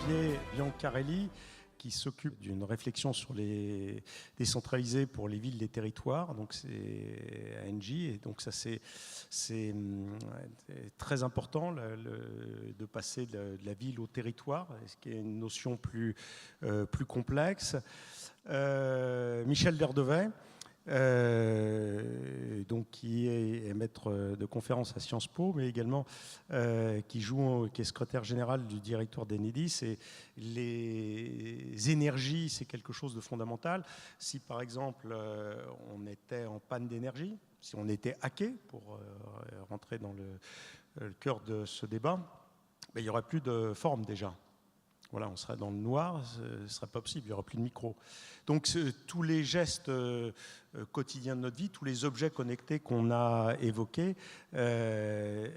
Olivier Biancarelli, qui s'occupe d'une réflexion sur les décentralisés pour les villes, les territoires. Donc c'est ANJ, et donc ça c'est très important de passer de la ville au territoire, ce qui est une notion plus complexe. Michel Derdevet, donc qui est maître de conférence à Sciences Po, mais également qui est secrétaire général du directoire d'Enedis. Et les énergies, c'est quelque chose de fondamental. Si par exemple on était en panne d'énergie, si on était hacké, pour rentrer dans le cœur de ce débat, ben, il n'y aurait plus de forme déjà. Voilà, on serait dans le noir, ce ne serait pas possible, il n'y aurait plus de micro. Donc tous les gestes quotidiens de notre vie, tous les objets connectés qu'on a évoqués,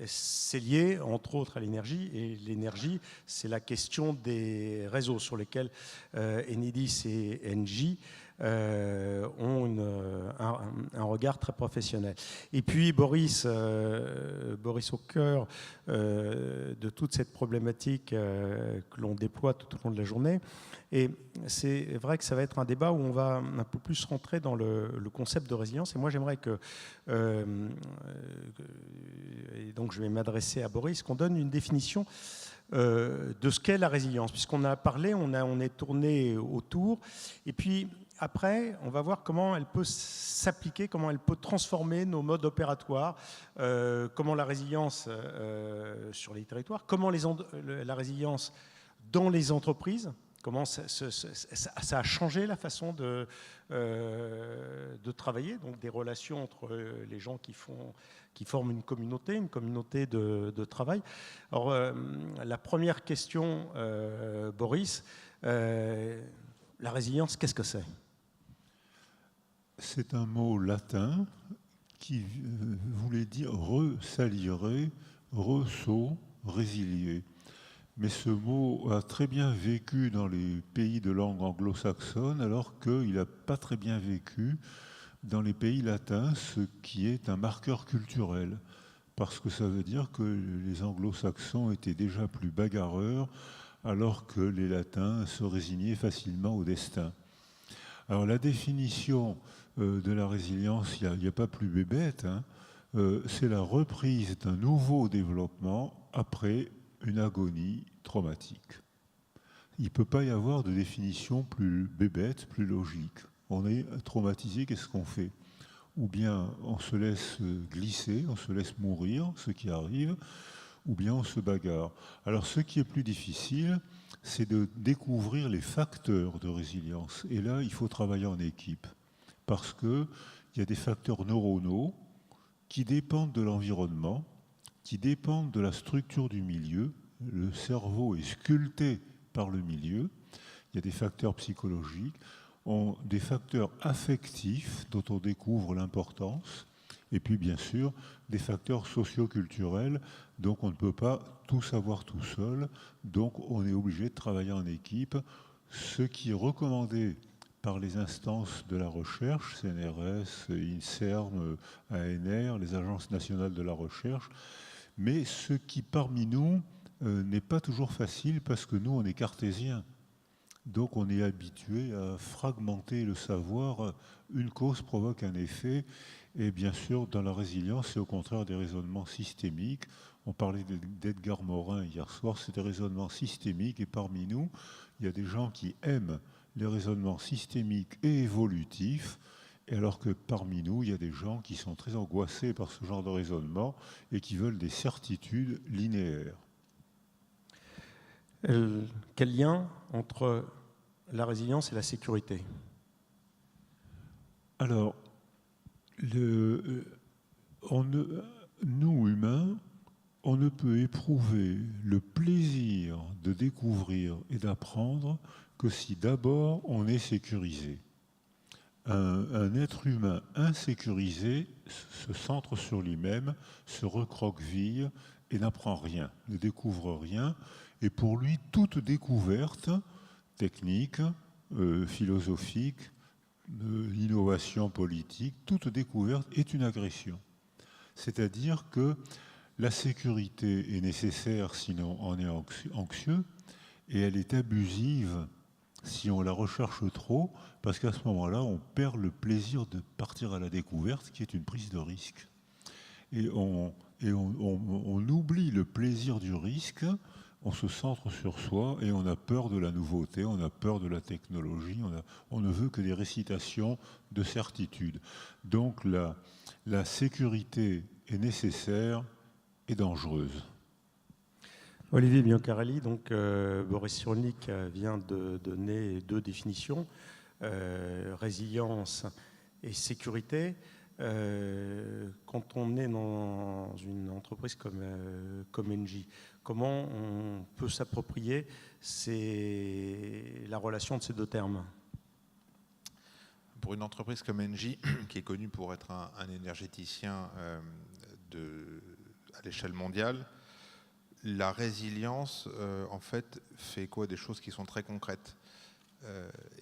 c'est lié entre autres à l'énergie. Et l'énergie, c'est la question des réseaux sur lesquels Enedis et Engie ont un regard très professionnel. Et puis Boris au cœur de toute cette problématique que l'on déploie tout au long de la journée. Et c'est vrai que ça va être un débat où on va un peu plus rentrer dans le concept de résilience. Et moi, j'aimerais et donc je vais m'adresser à Boris, qu'on donne une définition de ce qu'est la résilience. Puisqu'on a parlé, on est tourné autour. Et puis après, on va voir comment elle peut s'appliquer, comment elle peut transformer nos modes opératoires, comment la résilience sur les territoires, comment la résilience dans les entreprises, comment ça a changé la façon de travailler, donc des relations entre les gens qui forment une communauté de travail. Alors, la première question, Boris, la résilience, qu'est-ce que c'est ? C'est un mot latin qui voulait dire resaliere, ressaut, résilier. Mais ce mot a très bien vécu dans les pays de langue anglo-saxonne, alors qu'il n'a pas très bien vécu dans les pays latins, ce qui est un marqueur culturel. Parce que ça veut dire que les anglo-saxons étaient déjà plus bagarreurs, alors que les latins se résignaient facilement au destin. Alors la définition de la résilience, il n'y a pas plus bébête, hein. C'est la reprise d'un nouveau développement après une agonie traumatique. Il ne peut pas y avoir de définition plus bébête, plus logique. On est traumatisé, qu'est-ce qu'on fait ? Ou bien on se laisse glisser, on se laisse mourir, ce qui arrive, ou bien on se bagarre. Alors ce qui est plus difficile, c'est de découvrir les facteurs de résilience. Et là, il faut travailler en équipe. Parce qu'il y a des facteurs neuronaux qui dépendent de l'environnement, qui dépendent de la structure du milieu. Le cerveau est sculpté par le milieu. Il y a des facteurs psychologiques, des facteurs affectifs dont on découvre l'importance, et puis bien sûr des facteurs socio-culturels, donc on ne peut pas tout savoir tout seul, donc on est obligé de travailler en équipe, ce qui est recommandé par les instances de la recherche, CNRS, INSERM, ANR, les agences nationales de la recherche, mais ce qui parmi nous n'est pas toujours facile parce que nous on est cartésiens. Donc on est habitué à fragmenter le savoir, une cause provoque un effet, et bien sûr dans la résilience c'est au contraire des raisonnements systémiques. On parlait d'Edgar Morin hier soir, c'est des raisonnements systémiques, et parmi nous il y a des gens qui aiment les raisonnements systémiques et évolutifs, et alors que parmi nous il y a des gens qui sont très angoissés par ce genre de raisonnement et qui veulent des certitudes linéaires. Quel lien entre la résilience et la sécurité ? Alors, nous, humains, on ne peut éprouver le plaisir de découvrir et d'apprendre que si d'abord on est sécurisé. Un être humain insécurisé se centre sur lui-même, se recroqueville et n'apprend rien, ne découvre rien. Et pour lui, toute découverte technique, philosophique, l'innovation politique, toute découverte est une agression. C'est-à-dire que la sécurité est nécessaire, sinon on est anxieux, et elle est abusive si on la recherche trop, parce qu'à ce moment-là, on perd le plaisir de partir à la découverte, qui est une prise de risque. Et on oublie le plaisir du risque, on se centre sur soi et on a peur de la nouveauté, on a peur de la technologie, on ne veut que des récitations de certitude. Donc la sécurité est nécessaire et dangereuse. Olivier Biancarelli, donc Boris Cyrulnik vient de donner 2 définitions, résilience et sécurité. Quand on est dans une entreprise comme Engie, comment on peut s'approprier la relation de ces 2 termes? Pour une entreprise comme Engie, qui est connue pour être un énergéticien à l'échelle mondiale, la résilience, en fait, fait quoi? Des choses qui sont très concrètes.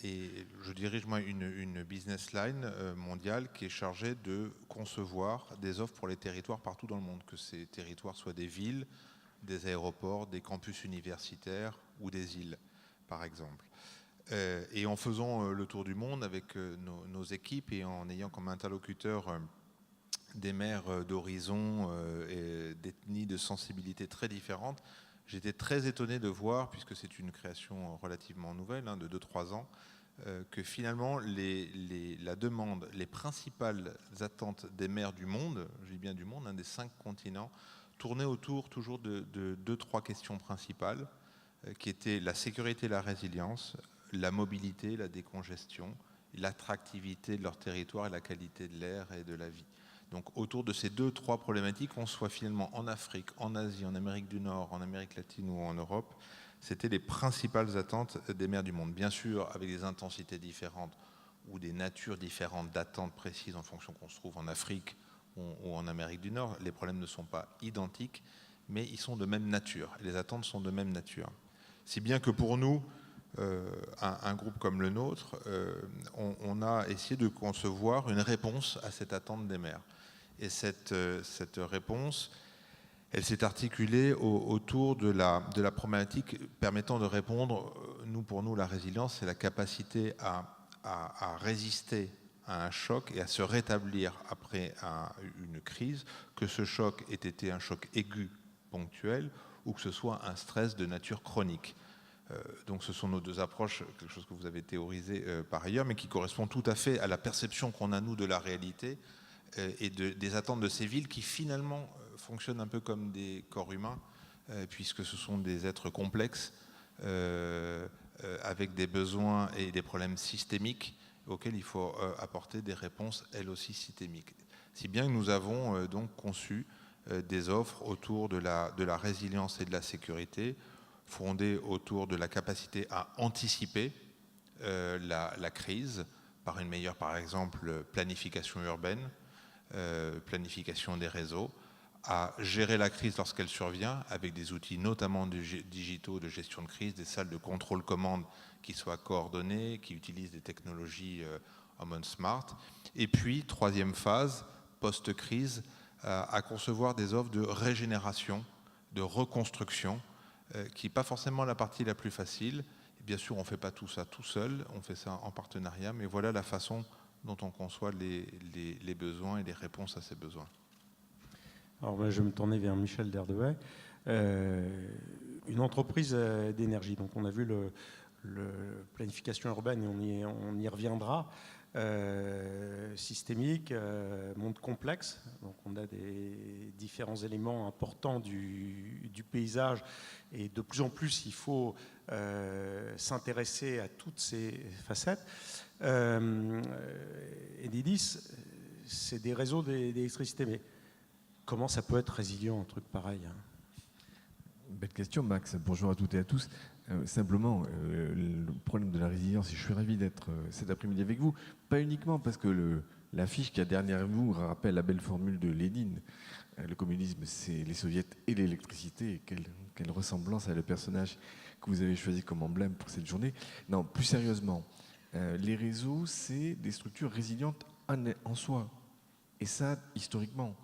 Et je dirige, moi, une business line mondiale qui est chargée de concevoir des offres pour les territoires partout dans le monde, que ces territoires soient des villes, des aéroports, des campus universitaires ou des îles, par exemple. Et en faisant le tour du monde avec nos équipes et en ayant comme interlocuteur des maires d'horizons et d'ethnies, de sensibilités très différentes, j'étais très étonné de voir, puisque c'est une création relativement nouvelle, de 2-3 ans, que finalement la demande, les principales attentes des maires du monde, je dis bien du monde, des 5 continents, tournaient autour toujours de 2-3 questions principales, qui étaient la sécurité et la résilience, la mobilité, la décongestion, l'attractivité de leur territoire et la qualité de l'air et de la vie. Donc autour de ces 2-3 problématiques, on soit finalement en Afrique, en Asie, en Amérique du Nord, en Amérique latine ou en Europe, c'était les principales attentes des maires du monde. Bien sûr, avec des intensités différentes ou des natures différentes d'attentes précises en fonction qu'on se trouve en Afrique ou en Amérique du Nord. Les problèmes ne sont pas identiques, mais ils sont de même nature. Et les attentes sont de même nature. Si bien que pour nous, un groupe comme le nôtre, on a essayé de concevoir une réponse à cette attente des maires. Et cette réponse, elle s'est articulée autour de la problématique permettant de répondre, pour nous, la résilience, c'est la capacité à résister à un choc et à se rétablir après une crise, que ce choc ait été un choc aigu, ponctuel, ou que ce soit un stress de nature chronique. Donc ce sont nos 2 approches, quelque chose que vous avez théorisé par ailleurs, mais qui correspond tout à fait à la perception qu'on a, nous, de la réalité et des attentes de ces villes qui, finalement, fonctionnent un peu comme des corps humains, puisque ce sont des êtres complexes, avec des besoins et des problèmes systémiques auxquels il faut apporter des réponses, elles aussi, systémiques. Si bien que nous avons donc conçu des offres autour de la résilience et de la sécurité, fondée autour de la capacité à anticiper la crise par une meilleure, par exemple, planification urbaine, planification des réseaux, à gérer la crise lorsqu'elle survient avec des outils notamment digitaux de gestion de crise, des salles de contrôle-commande qui soient coordonnées, qui utilisent des technologies en mode smart. Et puis, 3e phase, post-crise, à concevoir des offres de régénération, de reconstruction, qui n'est pas forcément la partie la plus facile. Et bien sûr, on ne fait pas tout ça tout seul, on fait ça en partenariat, mais voilà la façon dont on conçoit les besoins et les réponses à ces besoins. Alors, je vais me tourner vers Michel Derdouet. Une entreprise d'énergie, donc on a vu le planification urbaine et on y reviendra. Systémique, monde complexe, donc on a des différents éléments importants du paysage et de plus en plus il faut s'intéresser à toutes ces facettes. Enedis, c'est des réseaux d'électricité, mais comment ça peut être résilient un truc pareil? Belle question, Max. Bonjour à toutes et à tous. Simplement, le problème de la résilience, et je suis ravi d'être cet après-midi avec vous, pas uniquement parce que l'affiche qui a derrière vous rappelle la belle formule de Lénine. Le communisme, c'est les soviets et l'électricité. Et quelle ressemblance à le personnage que vous avez choisi comme emblème pour cette journée. Non, plus sérieusement, les réseaux, c'est des structures résilientes en soi. Et ça, historiquement.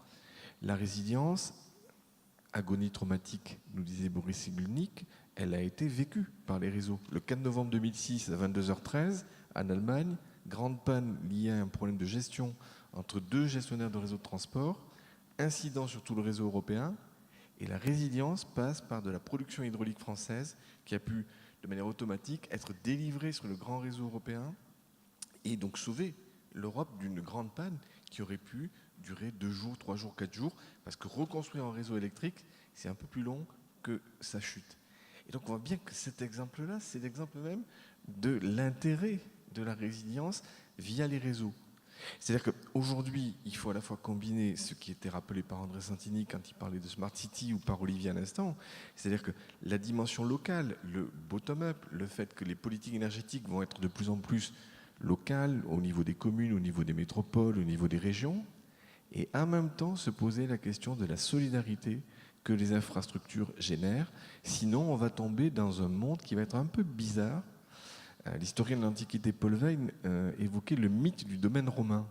La résilience, agonie traumatique, nous disait Boris Cyrulnik, elle a été vécue par les réseaux. Le 4 novembre 2006 à 22h13, en Allemagne, grande panne liée à un problème de gestion entre deux gestionnaires de réseaux de transport, incident sur tout le réseau européen, et la résilience passe par de la production hydraulique française qui a pu, de manière automatique, être délivrée sur le grand réseau européen et donc sauver l'Europe d'une grande panne qui aurait pu durer 2 jours, 3 jours, 4 jours, parce que reconstruire un réseau électrique, c'est un peu plus long que sa chute. Et donc on voit bien que cet exemple-là, c'est l'exemple même de l'intérêt de la résilience via les réseaux. C'est-à-dire qu'aujourd'hui, il faut à la fois combiner ce qui était rappelé par André Santini quand il parlait de Smart City ou par Olivier à l'instant, c'est-à-dire que la dimension locale, le bottom-up, le fait que les politiques énergétiques vont être de plus en plus locales au niveau des communes, au niveau des métropoles, au niveau des régions, et en même temps se poser la question de la solidarité que les infrastructures génèrent. Sinon, on va tomber dans un monde qui va être un peu bizarre. L'historien de l'Antiquité Paul Veyne évoquait le mythe du domaine romain.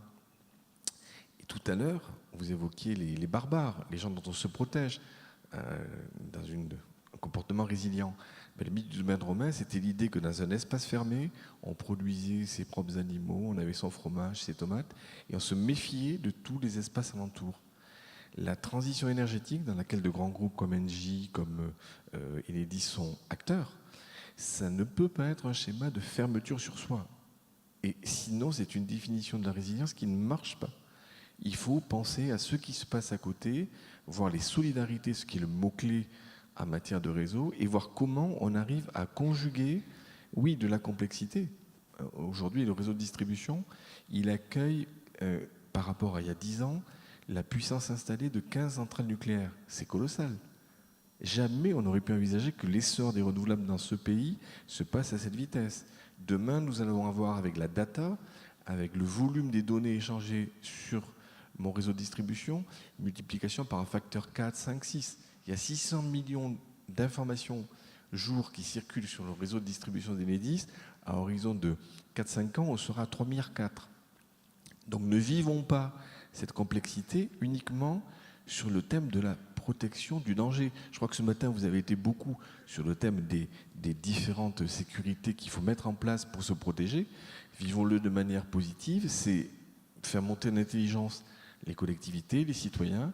Et tout à l'heure, vous évoquiez les barbares, les gens dont on se protège dans un comportement résilient. Mais le mythe du domaine romain, c'était l'idée que dans un espace fermé, on produisait ses propres animaux, on avait son fromage, ses tomates, et on se méfiait de tous les espaces alentours. La transition énergétique, dans laquelle de grands groupes comme Engie, comme Enedis sont acteurs, ça ne peut pas être un schéma de fermeture sur soi. Et sinon, c'est une définition de la résilience qui ne marche pas. Il faut penser à ce qui se passe à côté, voir les solidarités, ce qui est le mot-clé en matière de réseau, et voir comment on arrive à conjuguer, oui, de la complexité. Aujourd'hui, le réseau de distribution, il accueille, par rapport à il y a 10 ans, la puissance installée de 15 centrales nucléaires. C'est colossal. Jamais on n'aurait pu envisager que l'essor des renouvelables dans ce pays se passe à cette vitesse. Demain, nous allons avoir avec la data, avec le volume des données échangées sur mon réseau de distribution, multiplication par un facteur 4, 5, 6. Il y a 600 millions d'informations jour qui circulent sur le réseau de distribution d'Enedis. À horizon de 4-5 ans, on sera à 3,4 milliards. Donc ne vivons pas cette complexité uniquement sur le thème de la protection du danger. Je crois que ce matin, vous avez été beaucoup sur le thème des différentes sécurités qu'il faut mettre en place pour se protéger. Vivons-le de manière positive, c'est faire monter en intelligence les collectivités, les citoyens,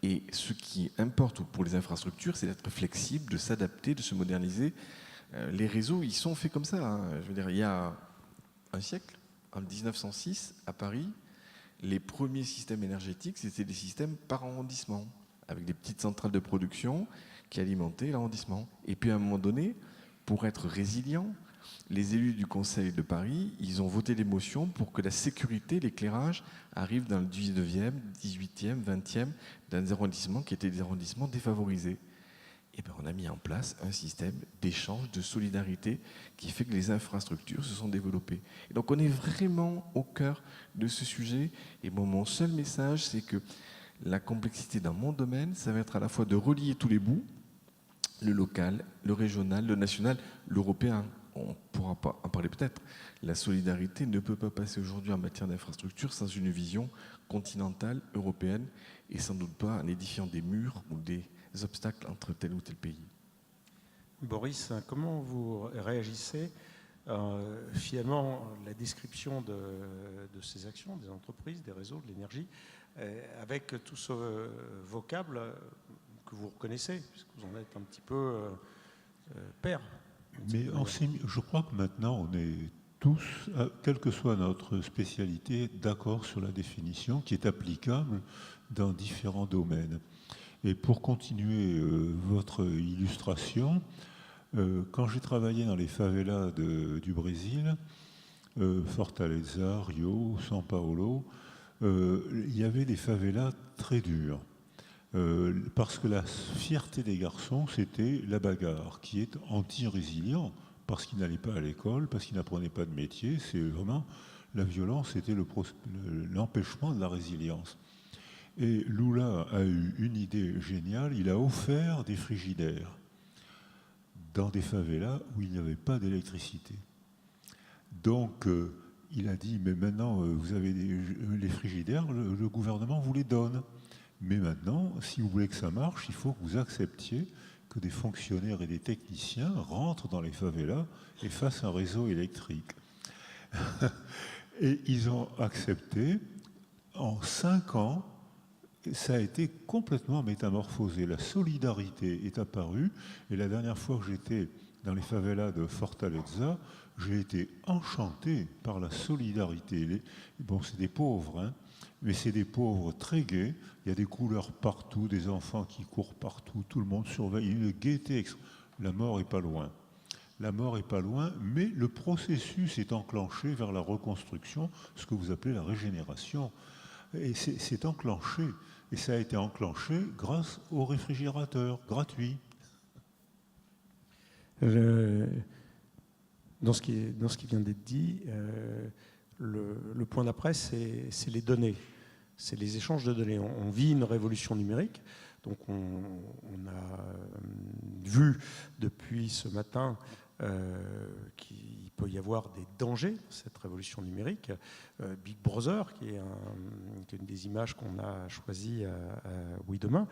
et ce qui importe pour les infrastructures, c'est d'être flexible, de s'adapter, de se moderniser. Les réseaux, ils sont faits comme ça. Je veux dire, il y a un siècle, en 1906, à Paris, les premiers systèmes énergétiques, c'était des systèmes par arrondissement, avec des petites centrales de production qui alimentaient l'arrondissement. Et puis à un moment donné, pour être résilient, les élus du Conseil de Paris, ils ont voté des motions pour que la sécurité, l'éclairage, arrive dans le 19e, 18e, 20e, dans des arrondissements qui étaient des arrondissements défavorisés. Et bien on a mis en place un système d'échange, de solidarité, qui fait que les infrastructures se sont développées. Et donc on est vraiment au cœur de ce sujet. Et bon, mon seul message, c'est que la complexité dans mon domaine, ça va être à la fois de relier tous les bouts, le local, le régional, le national, l'européen. On pourra pas en parler peut-être. La solidarité ne peut pas passer aujourd'hui en matière d'infrastructure sans une vision continentale, européenne, et sans doute pas en édifiant des murs ou des obstacles entre tel ou tel pays. Boris, comment vous réagissez finalement la description de ces actions, des entreprises, des réseaux, de l'énergie, avec tout ce vocable que vous reconnaissez, puisque vous en êtes un petit peu père. Mais je crois que maintenant, on est tous, quelle que soit notre spécialité, d'accord sur la définition qui est applicable dans différents domaines. Et pour continuer votre illustration, quand j'ai travaillé dans les favelas du Brésil, Fortaleza, Rio, São Paulo, il y avait des favelas très dures. Parce que la fierté des garçons, c'était la bagarre, qui est anti-résilient, parce qu'ils n'allaient pas à l'école, parce qu'ils n'apprenaient pas de métier. C'est vraiment la violence, c'était l'empêchement de la résilience. Et Lula a eu une idée géniale, il a offert des frigidaires dans des favelas où il n'y avait pas d'électricité. Donc, il a dit, mais maintenant, vous avez les frigidaires, le gouvernement vous les donne. Mais maintenant, si vous voulez que ça marche, il faut que vous acceptiez que des fonctionnaires et des techniciens rentrent dans les favelas et fassent un réseau électrique. Et ils ont accepté. En 5 ans, ça a été complètement métamorphosé. La solidarité est apparue. Et la dernière fois que j'étais dans les favelas de Fortaleza, j'ai été enchanté par la solidarité. Bon, c'est des pauvres, hein, mais c'est des pauvres très gais. Il y a des couleurs partout, des enfants qui courent partout, tout le monde surveille. Une gaieté. La mort n'est pas loin. La mort n'est pas loin, mais le processus est enclenché vers la reconstruction, ce que vous appelez la régénération. Et c'est enclenché. Et ça a été enclenché grâce au réfrigérateur gratuit. Dans ce qui vient d'être dit, le point d'après, c'est les données. C'est les échanges de données. On vit une révolution numérique. Donc on a vu depuis ce matin qu'il peut y avoir des dangers dans cette révolution numérique. Big Brother, qui est une des images qu'on a choisies à Oui Demain.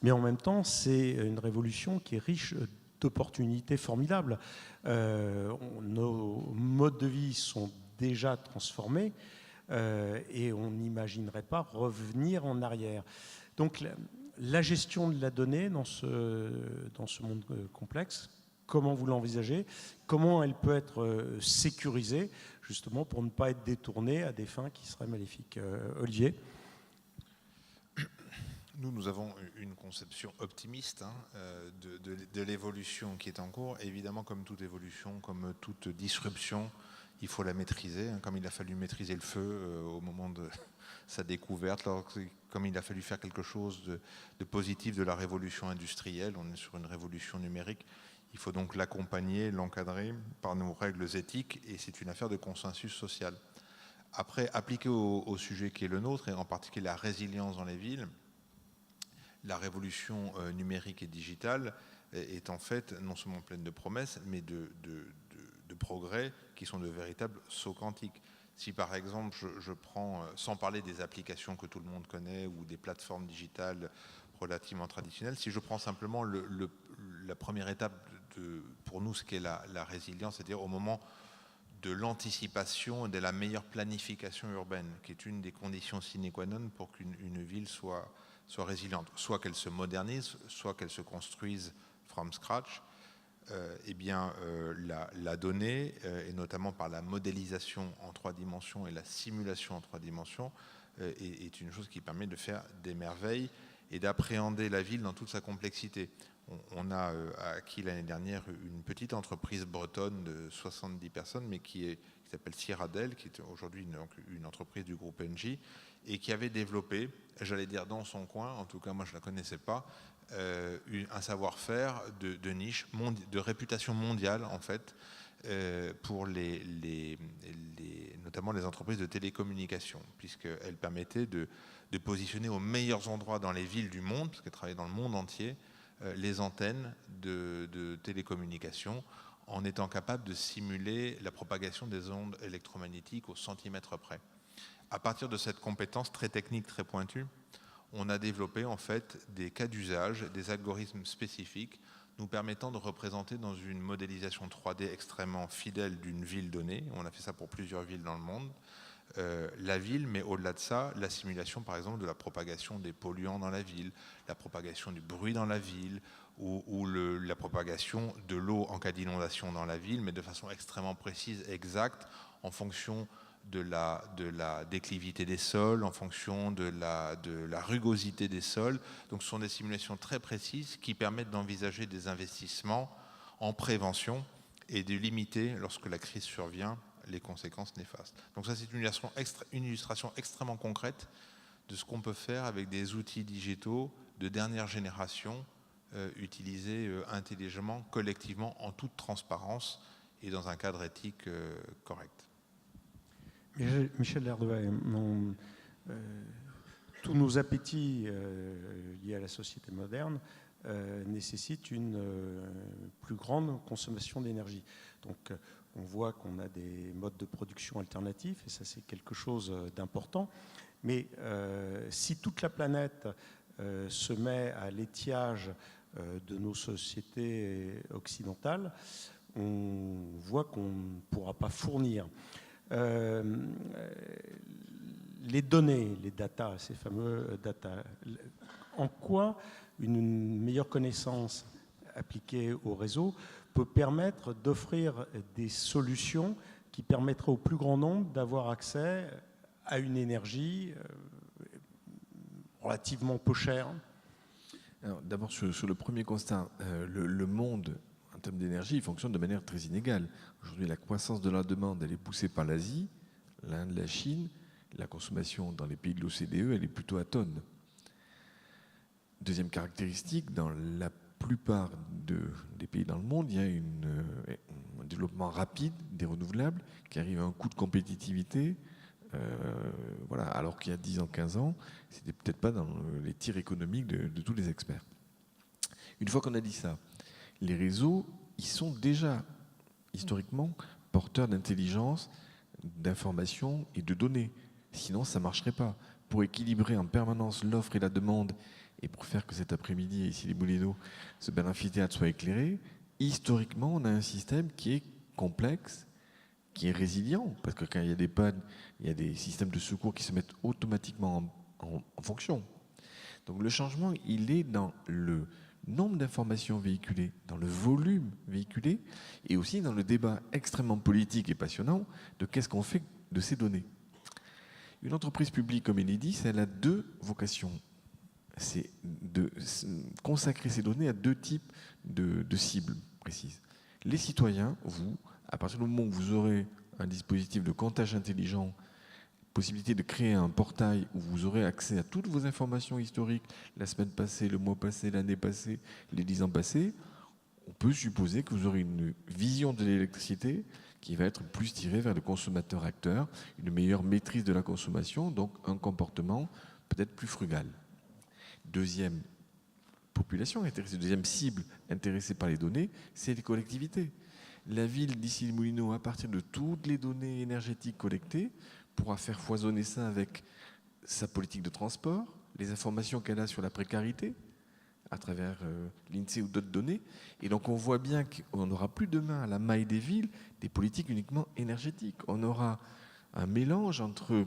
Mais en même temps, c'est une révolution qui est riche d'opportunités formidables. Nos modes de vie sont déjà transformés et on n'imaginerait pas revenir en arrière. Donc la gestion de la donnée dans ce monde complexe, comment vous l'envisagez? Comment elle peut être sécurisée, justement, pour ne pas être détournée à des fins qui seraient maléfiques? Olivier? Nous avons une conception optimiste de l'évolution qui est en cours. Évidemment, comme toute évolution, comme toute disruption, il faut la maîtriser, comme il a fallu maîtriser le feu au moment de sa découverte, comme il a fallu faire quelque chose de positif de la révolution industrielle. On est sur une révolution numérique. Il faut donc l'accompagner, l'encadrer par nos règles éthiques, et c'est une affaire de consensus social. Après, appliqué au sujet qui est le nôtre, et en particulier la résilience dans les villes, la révolution numérique et digitale est en fait non seulement pleine de promesses, mais de progrès qui sont de véritables sauts quantiques. Si par exemple je prends, sans parler des applications que tout le monde connaît ou des plateformes digitales relativement traditionnelles, si je prends simplement la première étape pour nous, ce qu'est la résilience, c'est-à-dire au moment de l'anticipation et de la meilleure planification urbaine, qui est une des conditions sine qua non pour qu'une ville soit résiliente, soit qu'elle se modernise, soit qu'elle se construise from scratch. La donnée, et notamment par la modélisation en 3 dimensions et la simulation en 3 dimensions, est une chose qui permet de faire des merveilles et d'appréhender la ville dans toute sa complexité. On a acquis l'année dernière une petite entreprise bretonne de 70 personnes, mais qui s'appelle Sierradel, qui est aujourd'hui une entreprise du groupe Engie, et qui avait développé, j'allais dire dans son coin, en tout cas moi je ne la connaissais pas, un savoir-faire de niche, de réputation mondiale en fait, pour notamment les entreprises de télécommunications, puisqu'elle permettait de positionner aux meilleurs endroits dans les villes du monde, parce qu'elle travaillait dans le monde entier, les antennes de télécommunications, en étant capable de simuler la propagation des ondes électromagnétiques au centimètre près. À partir de cette compétence très technique, très pointue, on a développé en fait des cas d'usage, des algorithmes spécifiques nous permettant de représenter dans une modélisation 3D extrêmement fidèle d'une ville donnée. On a fait ça pour plusieurs villes dans le monde. La ville, mais au-delà de ça, la simulation par exemple de la propagation des polluants dans la ville, la propagation du bruit dans la ville, ou la propagation de l'eau en cas d'inondation dans la ville, mais de façon extrêmement précise, exacte, en fonction de la déclivité des sols, en fonction de la rugosité des sols. Donc ce sont des simulations très précises qui permettent d'envisager des investissements en prévention et de limiter, lorsque la crise survient, les conséquences néfastes. Donc ça, c'est une illustration extrêmement concrète de ce qu'on peut faire avec des outils digitaux de dernière génération, utilisés intelligemment, collectivement, en toute transparence et dans un cadre éthique correct. Michel Lerdoux, tous nos appétits liés à la société moderne nécessitent une plus grande consommation d'énergie. Donc on voit qu'on a des modes de production alternatifs, et ça c'est quelque chose d'important. Mais si toute la planète se met à l'étiage de nos sociétés occidentales, on voit qu'on ne pourra pas fournir les données, les data, ces fameux data. En quoi une meilleure connaissance appliquée au réseau peut permettre d'offrir des solutions qui permettraient au plus grand nombre d'avoir accès à une énergie relativement peu chère? Alors, d'abord, sur le premier constat, le monde, en termes d'énergie, il fonctionne de manière très inégale. Aujourd'hui, la croissance de la demande, elle est poussée par l'Asie, l'Inde, la Chine. La consommation dans les pays de l'OCDE, elle est plutôt à tonnes. Deuxième caractéristique, dans la plupart des pays dans le monde, il y a un développement rapide des renouvelables qui arrive à un coût de compétitivité. Voilà, alors qu'il y a 10 ans, 15 ans, c'était peut-être pas dans les tirs économiques de tous les experts. Une fois qu'on a dit ça, les réseaux, ils sont déjà historiquement porteurs d'intelligence, d'informations et de données. Sinon, ça ne marcherait pas. Pour équilibrer en permanence l'offre et la demande, et pour faire que cet après-midi, ici les Moulineaux, ce bel amphithéâtre soit éclairé, historiquement, on a un système qui est complexe, qui est résilient, parce que quand il y a des pannes, il y a des systèmes de secours qui se mettent automatiquement en fonction. Donc le changement, il est dans le nombre d'informations véhiculées, dans le volume véhiculé, et aussi dans le débat extrêmement politique et passionnant de qu'est-ce qu'on fait de ces données. Une entreprise publique comme Enedis, elle a deux vocations. C'est de consacrer ces données à deux types de cibles précises. Les citoyens, vous, à partir du moment où vous aurez un dispositif de comptage intelligent, possibilité de créer un portail où vous aurez accès à toutes vos informations historiques, la semaine passée, le mois passé, l'année passée, les 10 ans passés, on peut supposer que vous aurez une vision de l'électricité qui va être plus tirée vers le consommateur-acteur, une meilleure maîtrise de la consommation, donc un comportement peut-être plus frugal. Deuxième population intéressée, deuxième cible intéressée par les données, c'est les collectivités. La ville d'Issy-les-Moulineaux, à partir de toutes les données énergétiques collectées, pourra faire foisonner ça avec sa politique de transport, les informations qu'elle a sur la précarité, à travers l'INSEE ou d'autres données. Et donc on voit bien qu'on n'aura plus demain à la maille des villes des politiques uniquement énergétiques. On aura un mélange entre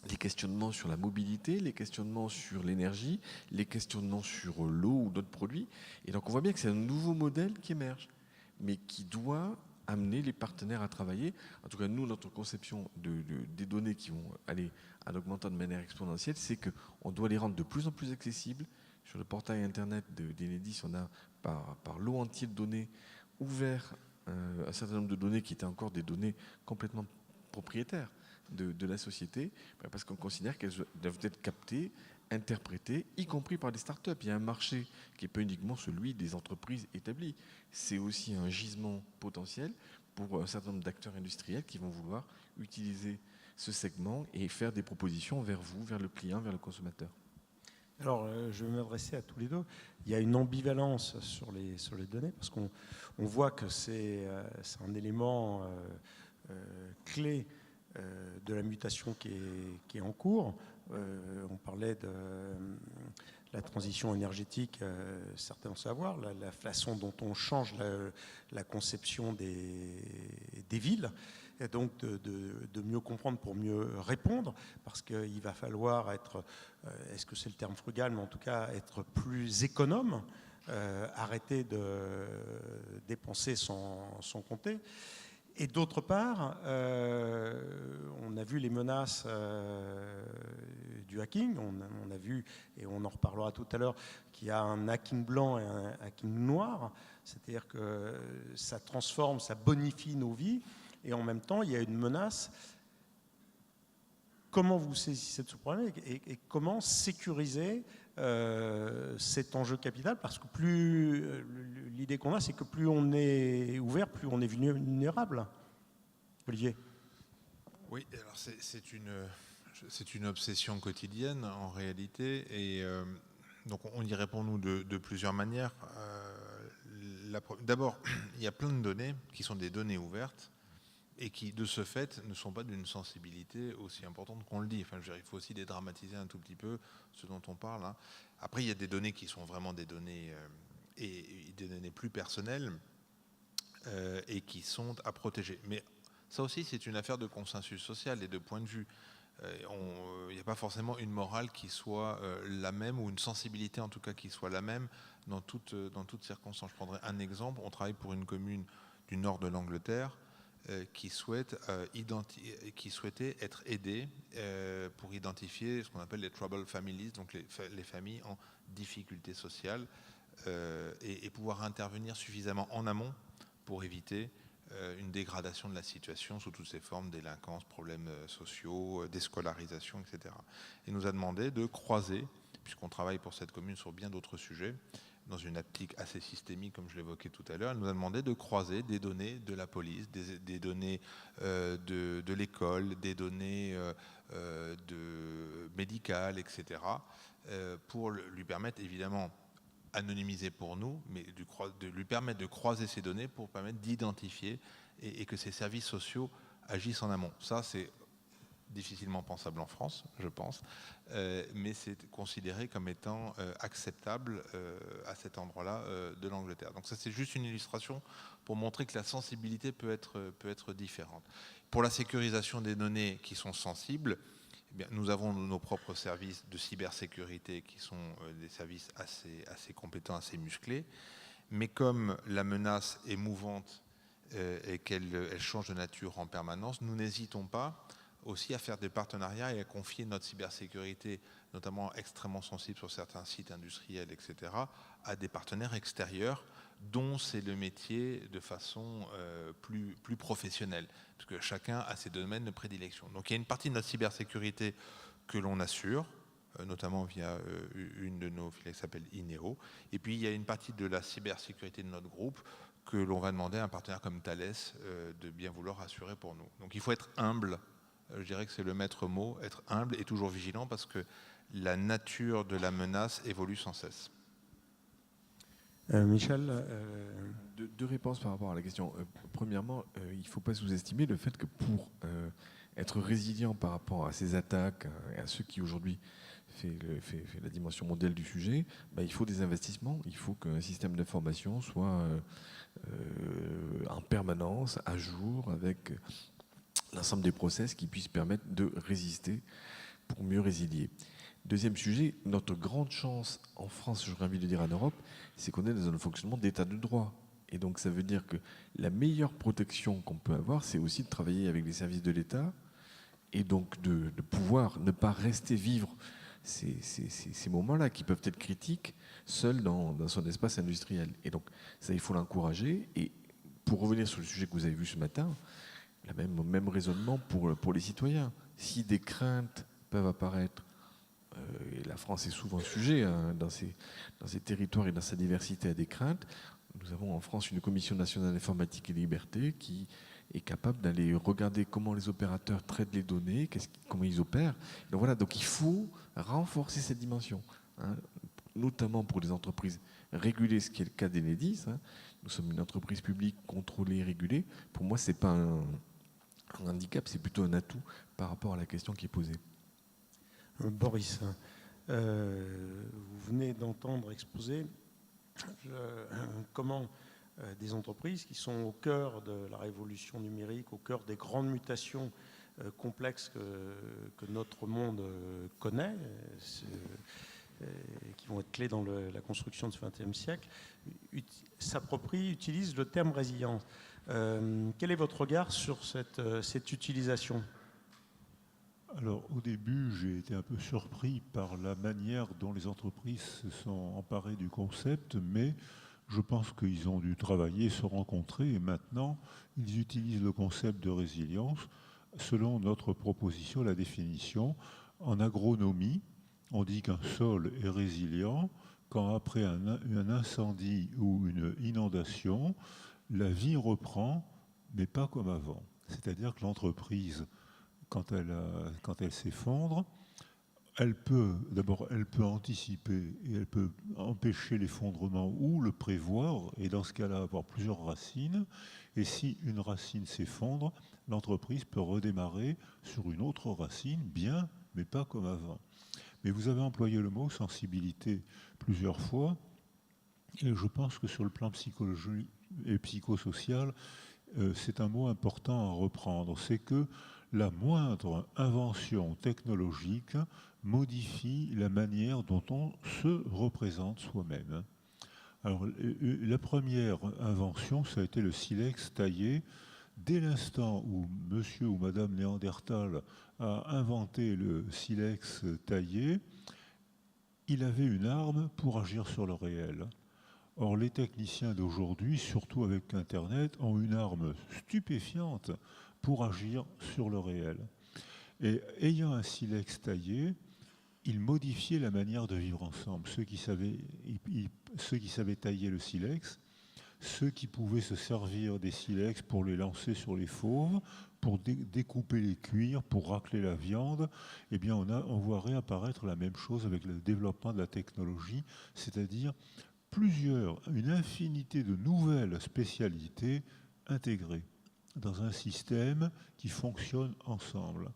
les questionnements sur la mobilité, les questionnements sur l'énergie, les questionnements sur l'eau ou d'autres produits. Et donc on voit bien que c'est un nouveau modèle qui émerge, mais qui doit amener les partenaires à travailler. En tout cas, nous, notre conception des données qui vont aller en augmentant de manière exponentielle, c'est qu'on doit les rendre de plus en plus accessibles. Sur le portail internet d'Enedis, on a par lot entier de données ouvert un certain nombre de données qui étaient encore des données complètement propriétaires de la société, parce qu'on considère qu'elles doivent être captées, interprétées, y compris par des startups. Il y a un marché qui n'est pas uniquement celui des entreprises établies. C'est aussi un gisement potentiel pour un certain nombre d'acteurs industriels qui vont vouloir utiliser ce segment et faire des propositions vers vous, vers le client, vers le consommateur. Alors, je vais m'adresser à tous les deux. Il y a une ambivalence sur les données, parce qu'on voit que c'est un élément clé de la mutation qui est en cours. On parlait de la transition énergétique, certains vont savoir, la façon dont on change la conception des villes, et donc de mieux comprendre pour mieux répondre, parce qu'il va falloir être, est-ce que c'est le terme frugal, mais en tout cas être plus économe, arrêter de dépenser sans compter. Et d'autre part, on a vu les menaces du hacking, on a vu, et on en reparlera tout à l'heure, qu'il y a un hacking blanc et un hacking noir, c'est-à-dire que ça transforme, ça bonifie nos vies, et en même temps, il y a une menace. Comment vous saisissez de ce problème et comment sécuriser cet enjeu capital? Parce que l'idée qu'on a, c'est que plus on est ouvert, plus on est vulnérable. Olivier? Oui, alors c'est une obsession quotidienne en réalité, et donc on y répond nous de plusieurs manières. D'abord, il y a plein de données qui sont des données ouvertes et qui, de ce fait, ne sont pas d'une sensibilité aussi importante qu'on le dit. Enfin, je veux dire, il faut aussi dédramatiser un tout petit peu ce dont on parle. Hein. Après, il y a des données qui sont vraiment des données et des données plus personnelles et qui sont à protéger. Mais ça aussi, c'est une affaire de consensus social et de point de vue. Il n'y a pas forcément une morale qui soit la même, ou une sensibilité en tout cas qui soit la même dans toutes circonstances. Je prendrai un exemple. On travaille pour une commune du nord de l'Angleterre qui souhaitait être aidée pour identifier ce qu'on appelle les troubled families, donc les familles en difficulté sociale, et pouvoir intervenir suffisamment en amont pour éviter une dégradation de la situation sous toutes ses formes, délinquance, problèmes sociaux, déscolarisation, etc. Il nous a demandé de croiser, puisqu'on travaille pour cette commune sur bien d'autres sujets, dans une optique assez systémique, comme je l'évoquais tout à l'heure, il nous a demandé de croiser des données de la police, des données de l'école, des données médicales, etc., pour lui permettre, évidemment, anonymisé pour nous, mais de lui permettre de croiser ces données pour permettre d'identifier et que ces services sociaux agissent en amont. Ça, c'est difficilement pensable en France, je pense, mais c'est considéré comme étant acceptable à cet endroit-là de l'Angleterre. Donc ça, c'est juste une illustration pour montrer que la sensibilité peut être différente. Pour la sécurisation des données qui sont sensibles, eh bien, nous avons nos propres services de cybersécurité qui sont des services assez compétents, assez musclés, mais comme la menace est mouvante et qu'elle change de nature en permanence, nous n'hésitons pas aussi à faire des partenariats et à confier notre cybersécurité, notamment extrêmement sensible sur certains sites industriels, etc., à des partenaires extérieurs dont c'est le métier de façon plus professionnelle, parce que chacun a ses domaines de prédilection. Donc il y a une partie de notre cybersécurité que l'on assure, notamment via une de nos filiales qui s'appelle INEO, et puis il y a une partie de la cybersécurité de notre groupe que l'on va demander à un partenaire comme Thales de bien vouloir assurer pour nous. Donc il faut être humble, je dirais que c'est le maître mot, être humble et toujours vigilant, parce que la nature de la menace évolue sans cesse. Michel, Deux réponses par rapport à la question. Premièrement, il ne faut pas sous-estimer le fait que pour être résilient par rapport à ces attaques et à ceux qui aujourd'hui fait la dimension mondiale du sujet, il faut des investissements. Il faut qu'un système d'information soit en permanence à jour avec l'ensemble des process qui puissent permettre de résister pour mieux résilier. Deuxième sujet, notre grande chance en France, j'aurais envie de dire en Europe, c'est qu'on est dans un fonctionnement d'état de droit. Et donc ça veut dire que la meilleure protection qu'on peut avoir, c'est aussi de travailler avec les services de l'État et donc de pouvoir ne pas rester vivre ces moments-là qui peuvent être critiques seul dans son espace industriel. Et donc ça, il faut l'encourager. Et pour revenir sur le sujet que vous avez vu ce matin, le même raisonnement pour les citoyens. Si des craintes peuvent apparaître, et la France est souvent sujet dans ses territoires et dans sa diversité à des craintes, nous avons en France une commission nationale d'informatique et liberté qui est capable d'aller regarder comment les opérateurs traitent les données, comment ils opèrent. Donc voilà, donc il faut renforcer cette dimension, notamment pour les entreprises régulées, ce qui est le cas d'Enedis. Nous sommes une entreprise publique contrôlée et régulée. Pour moi, ce n'est pas un handicap, c'est plutôt un atout par rapport à la question qui est posée. Boris, vous venez d'entendre exposer comment des entreprises qui sont au cœur de la révolution numérique, au cœur des grandes mutations complexes que notre monde connaît, qui vont être clés dans la construction de ce XXe siècle, utilisent le terme résilience. Quel est votre regard sur cette utilisation ? Alors, au début, j'ai été un peu surpris par la manière dont les entreprises se sont emparées du concept, mais je pense qu'ils ont dû travailler, se rencontrer, et maintenant, ils utilisent le concept de résilience selon notre proposition, la définition. En agronomie, on dit qu'un sol est résilient quand, après un incendie ou une inondation, la vie reprend, mais pas comme avant. C'est-à-dire que l'entreprise, quand elle s'effondre, elle peut anticiper et elle peut empêcher l'effondrement ou le prévoir, et dans ce cas-là avoir plusieurs racines. Et si une racine s'effondre, l'entreprise peut redémarrer sur une autre racine, bien, mais pas comme avant. Mais vous avez employé le mot sensibilité plusieurs fois. Et je pense que sur le plan psychologique et psychosocial, c'est un mot important à reprendre. C'est que la moindre invention technologique modifie la manière dont on se représente soi-même. Alors, la première invention, ça a été le silex taillé. Dès l'instant où monsieur ou madame Néandertal a inventé le silex taillé, il avait une arme pour agir sur le réel. Or, les techniciens d'aujourd'hui, surtout avec Internet, ont une arme stupéfiante pour agir sur le réel. Et ayant un silex taillé, ils modifiaient la manière de vivre ensemble. Ceux qui savaient tailler le silex, ceux qui pouvaient se servir des silex pour les lancer sur les fauves, pour découper les cuirs, pour racler la viande, eh bien on voit réapparaître la même chose avec le développement de la technologie, c'est-à-dire une infinité de nouvelles spécialités intégrées dans un système qui fonctionne ensemble.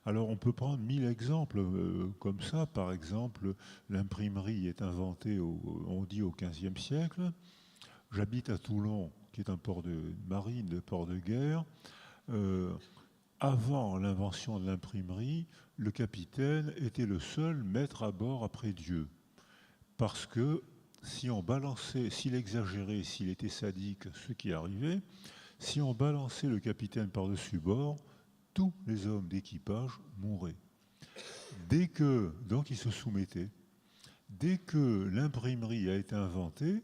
Alors on peut prendre 1000 exemples comme ça. Par exemple, l'imprimerie est inventée, on dit, au XVe siècle. J'habite à Toulon, qui est un port de marine, de port de guerre. Avant l'invention de l'imprimerie, le capitaine était le seul maître à bord après Dieu. Parce que s'il exagérait, s'il était sadique, ce qui arrivait, si on balançait le capitaine par-dessus bord, tous les hommes d'équipage mouraient. Donc ils se soumettaient. Dès que l'imprimerie a été inventée,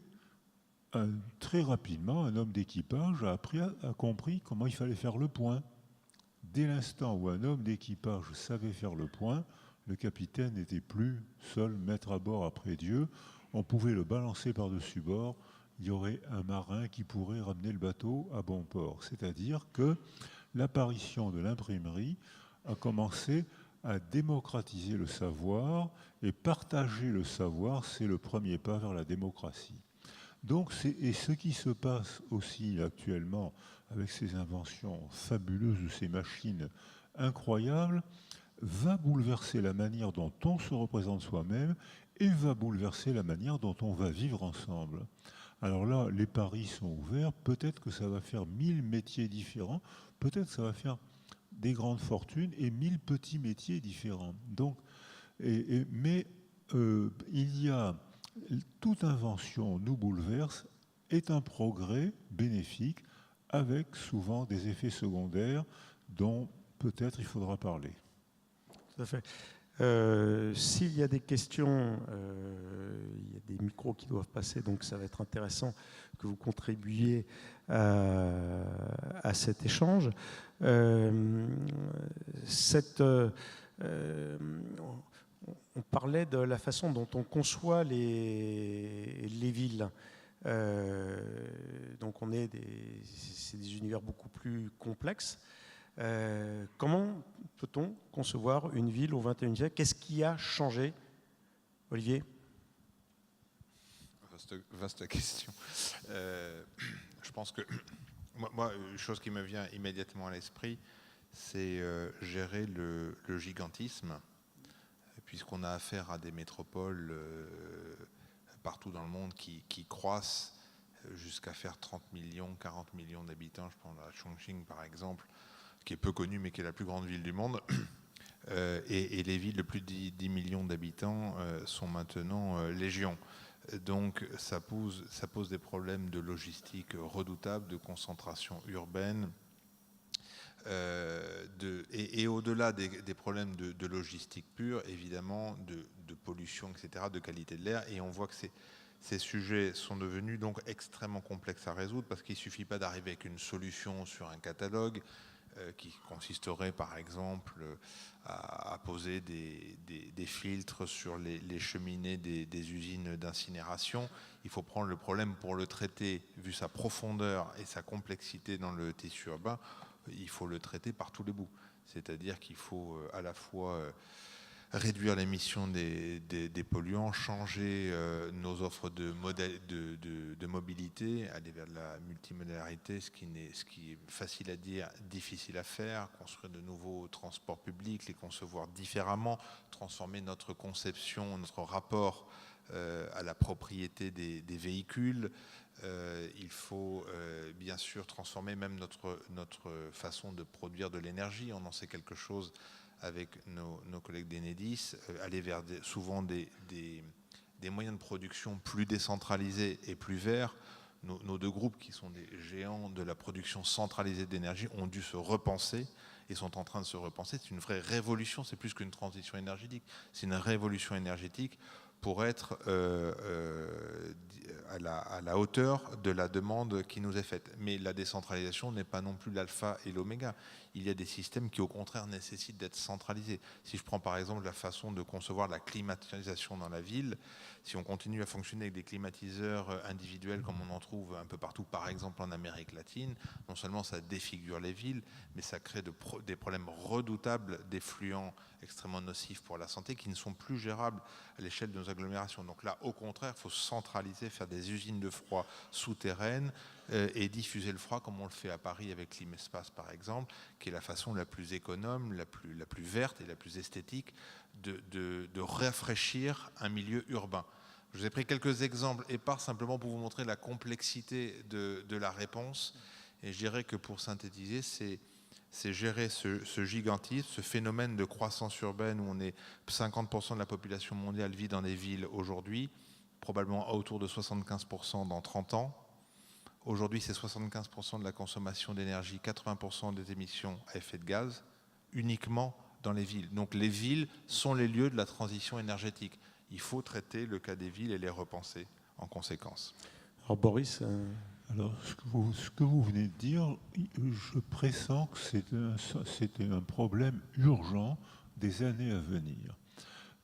très rapidement, un homme d'équipage a compris comment il fallait faire le point. Dès l'instant où un homme d'équipage savait faire le point, le capitaine n'était plus seul maître à bord après Dieu. On pouvait le balancer par-dessus bord. Il y aurait un marin qui pourrait ramener le bateau à bon port. C'est-à-dire que l'apparition de l'imprimerie a commencé à démocratiser le savoir, et partager le savoir, c'est le premier pas vers la démocratie. Donc, et ce qui se passe aussi actuellement avec ces inventions fabuleuses de ces machines incroyables va bouleverser la manière dont on se représente soi-même et va bouleverser la manière dont on va vivre ensemble. Alors là, les paris sont ouverts. Peut-être que ça va faire 1000 métiers différents. Peut-être que ça va faire des grandes fortunes et 1000 petits métiers différents. Donc, mais il y a toute invention nous bouleverse, est un progrès bénéfique avec souvent des effets secondaires dont peut-être il faudra parler. Tout à fait. S'il y a des questions, il y a des micros qui doivent passer, donc ça va être intéressant que vous contribuiez à cet échange. On parlait de la façon dont on conçoit les villes. Donc c'est des univers beaucoup plus complexes. Comment peut-on concevoir une ville au XXIe siècle? Qu'est-ce qui a changé, Olivier? Vaste question. Je pense que moi, une chose qui me vient immédiatement à l'esprit, c'est gérer le gigantisme, puisqu'on a affaire à des métropoles partout dans le monde qui croissent jusqu'à faire 30 millions, 40 millions d'habitants. Je prends la Chongqing par exemple, qui est peu connue mais qui est la plus grande ville du monde. Et les villes de plus de 10 millions d'habitants sont maintenant légion. Donc ça pose des problèmes de logistique redoutables, de concentration urbaine, et au-delà des problèmes de logistique pure, évidemment, de pollution, etc., de qualité de l'air. Et on voit que ces sujets sont devenus donc extrêmement complexes à résoudre, parce qu'il ne suffit pas d'arriver avec une solution sur un catalogue qui consisterait par exemple à poser des filtres sur les cheminées des usines d'incinération. Il faut prendre le problème pour le traiter, vu sa profondeur et sa complexité dans le tissu urbain. Il faut le traiter par tous les bouts. C'est-à-dire qu'il faut à la fois réduire l'émission des polluants, changer nos offres de mobilité, aller vers de la multimodarité, ce qui est facile à dire, difficile à faire, construire de nouveaux transports publics, les concevoir différemment, transformer notre conception, notre rapport à la propriété des véhicules. Il faut bien sûr transformer même notre façon de produire de l'énergie. On en sait quelque chose avec nos collègues d'Enedis, aller vers souvent des moyens de production plus décentralisés et plus verts. Nos deux groupes, qui sont des géants de la production centralisée d'énergie, ont dû se repenser et sont en train de se repenser. C'est une vraie révolution, c'est plus qu'une transition énergétique, c'est une révolution énergétique pour être à la hauteur de la demande qui nous est faite. Mais la décentralisation n'est pas non plus l'alpha et l'oméga. Il y a des systèmes qui, au contraire, nécessitent d'être centralisés. Si je prends par exemple la façon de concevoir la climatisation dans la ville, si on continue à fonctionner avec des climatiseurs individuels comme on en trouve un peu partout, par exemple en Amérique latine, non seulement ça défigure les villes, mais ça crée des problèmes redoutables d'effluents extrêmement nocifs pour la santé qui ne sont plus gérables à l'échelle de nos agglomérations. Donc là, au contraire, il faut centraliser, faire des usines de froid souterraines et diffuser le froid comme on le fait à Paris avec Climespace par exemple, qui est la façon la plus économe, la plus verte et la plus esthétique de rafraîchir un milieu urbain. Je vous ai pris quelques exemples épars simplement pour vous montrer la complexité de la réponse. Et je dirais que pour synthétiser, c'est gérer ce gigantisme, ce phénomène de croissance urbaine où on est 50% de la population mondiale vit dans des villes aujourd'hui, probablement autour de 75% dans 30 ans. Aujourd'hui, c'est 75% de la consommation d'énergie, 80% des émissions à effet de gaz, uniquement dans les villes. Donc les villes sont les lieux de la transition énergétique. Il faut traiter le cas des villes et les repenser en conséquence. Alors Boris Alors, ce que vous venez de dire, je pressens que c'était un problème urgent des années à venir.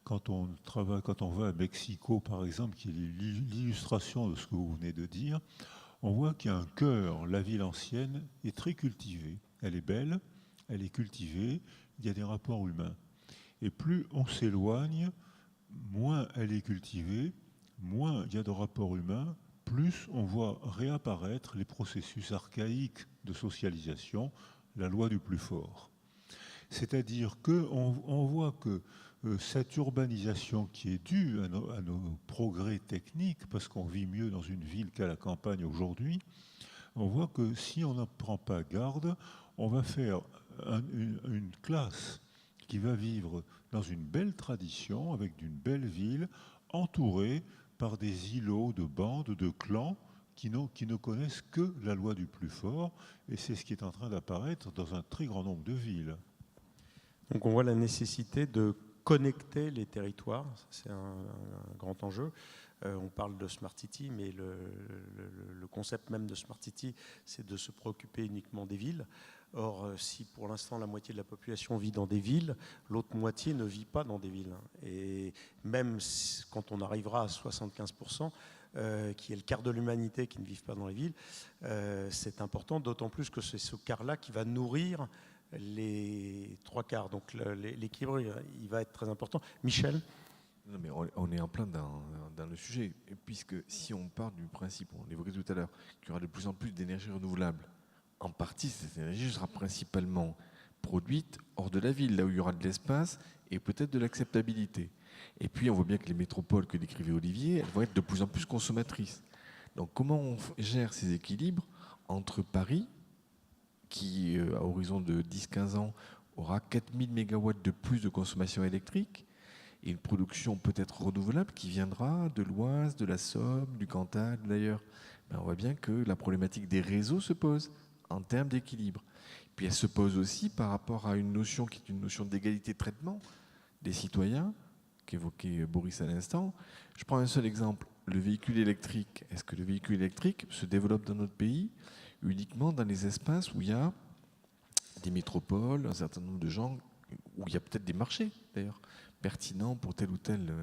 Quand on va à Mexico, par exemple, qui est l'illustration de ce que vous venez de dire, on voit qu'il y a un cœur. La ville ancienne est très cultivée. Elle est belle, elle est cultivée, il y a des rapports humains. Et plus on s'éloigne, moins elle est cultivée, moins il y a de rapports humains, plus on voit réapparaître les processus archaïques de socialisation, la loi du plus fort. C'est-à-dire qu'on voit que cette urbanisation qui est due à nos progrès techniques, parce qu'on vit mieux dans une ville qu'à la campagne aujourd'hui, on voit que si on n'en prend pas garde, on va faire une classe qui va vivre dans une belle tradition, avec d'une belle ville, entourée par des îlots de bandes, de clans, qui ne connaissent que la loi du plus fort, et c'est ce qui est en train d'apparaître dans un très grand nombre de villes. Donc on voit la nécessité de connecter les territoires, c'est un grand enjeu. On parle de Smart City, mais le concept même de Smart City, c'est de se préoccuper uniquement des villes. Or, si pour l'instant la moitié de la population vit dans des villes, l'autre moitié ne vit pas dans des villes. Et même quand on arrivera à 75%, qui est le quart de l'humanité qui ne vivent pas dans les villes, c'est important, d'autant plus que c'est ce quart-là qui va nourrir les trois quarts. Donc l'équilibre, il va être très important. Michel ? Non, mais on est en plein dans le sujet, puisque si on part du principe, on l'évoquait tout à l'heure, qu'il y aura de plus en plus d'énergie renouvelable, en partie cette énergie sera principalement produite hors de la ville, là où il y aura de l'espace et peut-être de l'acceptabilité. Et puis on voit bien que les métropoles que décrivait Olivier, elles vont être de plus en plus consommatrices. Donc comment on gère ces équilibres entre Paris, qui à horizon de 10-15 ans aura 4000 MW de plus de consommation électrique, et une production peut-être renouvelable qui viendra de l'Oise, de la Somme, du Cantal, d'ailleurs. Ben on voit bien que la problématique des réseaux se pose en termes d'équilibre. Puis elle se pose aussi par rapport à une notion qui est une notion d'égalité de traitement des citoyens, qu'évoquait Boris à l'instant. Je prends un seul exemple, le véhicule électrique. Est-ce que le véhicule électrique se développe dans notre pays uniquement dans les espaces où il y a des métropoles, un certain nombre de gens, où il y a peut-être des marchés, d'ailleurs, pertinent pour tel ou tel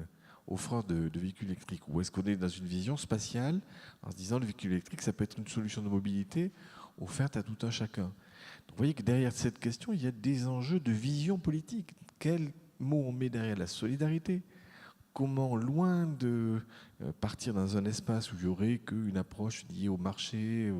offreur de véhicules électriques? Ou est-ce qu'on est dans une vision spatiale en se disant le véhicule électrique, ça peut être une solution de mobilité offerte à tout un chacun? Donc vous voyez que derrière cette question, il y a des enjeux de vision politique. Quel mot on met derrière la solidarité? Comment, loin de partir dans un espace où il n'y aurait qu'une approche liée au marché,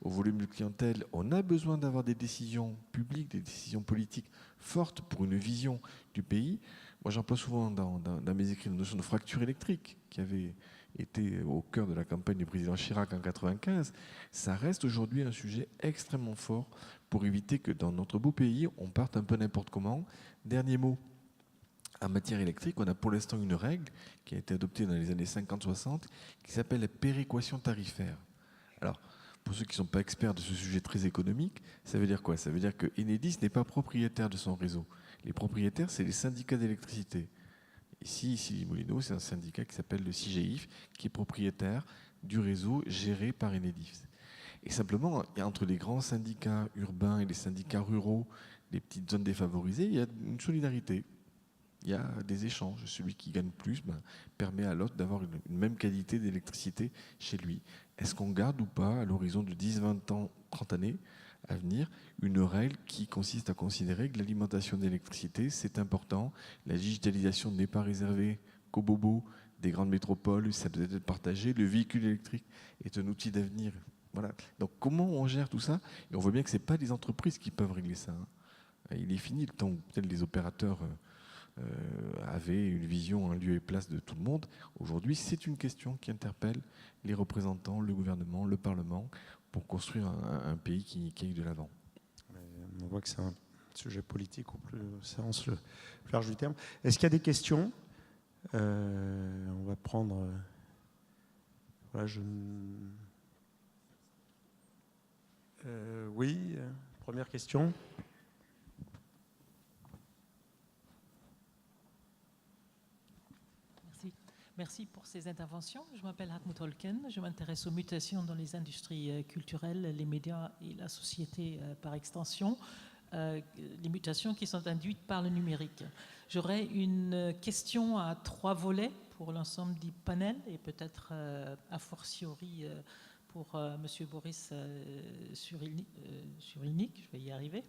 au volume de clientèle, on a besoin d'avoir des décisions publiques, des décisions politiques fortes pour une vision du pays. Moi, j'emploie souvent dans mes écrits la notion de fracture électrique qui avait été au cœur de la campagne du président Chirac en 1995. Ça reste aujourd'hui un sujet extrêmement fort pour éviter que dans notre beau pays, on parte un peu n'importe comment. Dernier mot. En matière électrique, on a pour l'instant une règle qui a été adoptée dans les années 50-60 qui s'appelle la péréquation tarifaire. Alors, pour ceux qui ne sont pas experts de ce sujet très économique, ça veut dire quoi? Ça veut dire que Enedis n'est pas propriétaire de son réseau. Les propriétaires, c'est les syndicats d'électricité. Ici les Moulineaux, c'est un syndicat qui s'appelle le CIGEIF, qui est propriétaire du réseau géré par Enedis. Et simplement, il y a entre les grands syndicats urbains et les syndicats ruraux, les petites zones défavorisées, il y a une solidarité. Il y a des échanges. Celui qui gagne plus permet à l'autre d'avoir une même qualité d'électricité chez lui. Est-ce qu'on garde ou pas, à l'horizon de 10, 20 ans, 30 années à venir, une règle qui consiste à considérer que l'alimentation d'électricité, c'est important. La digitalisation n'est pas réservée qu'aux bobos des grandes métropoles, ça doit être partagé. Le véhicule électrique est un outil d'avenir. Voilà. Donc comment on gère tout ça? Et on voit bien que ce n'est pas les entreprises qui peuvent régler ça. Il est fini le temps où peut-être les opérateurs avaient une vision en lieu et place de tout le monde. Aujourd'hui, c'est une question qui interpelle les représentants, le gouvernement, le Parlement, pour construire un pays qui aille de l'avant. On voit que c'est un sujet politique au plus sens le plus large du terme. Est-ce qu'il y a des questions? On va prendre... Voilà, oui, première question. Merci pour ces interventions. Je m'appelle Hartmut Holken. Je m'intéresse aux mutations dans les industries culturelles, les médias et la société par extension, les mutations qui sont induites par le numérique. J'aurais une question à 3 volets pour l'ensemble du panel et peut-être a fortiori pour M. Boris Cyrulnik, je vais y arriver.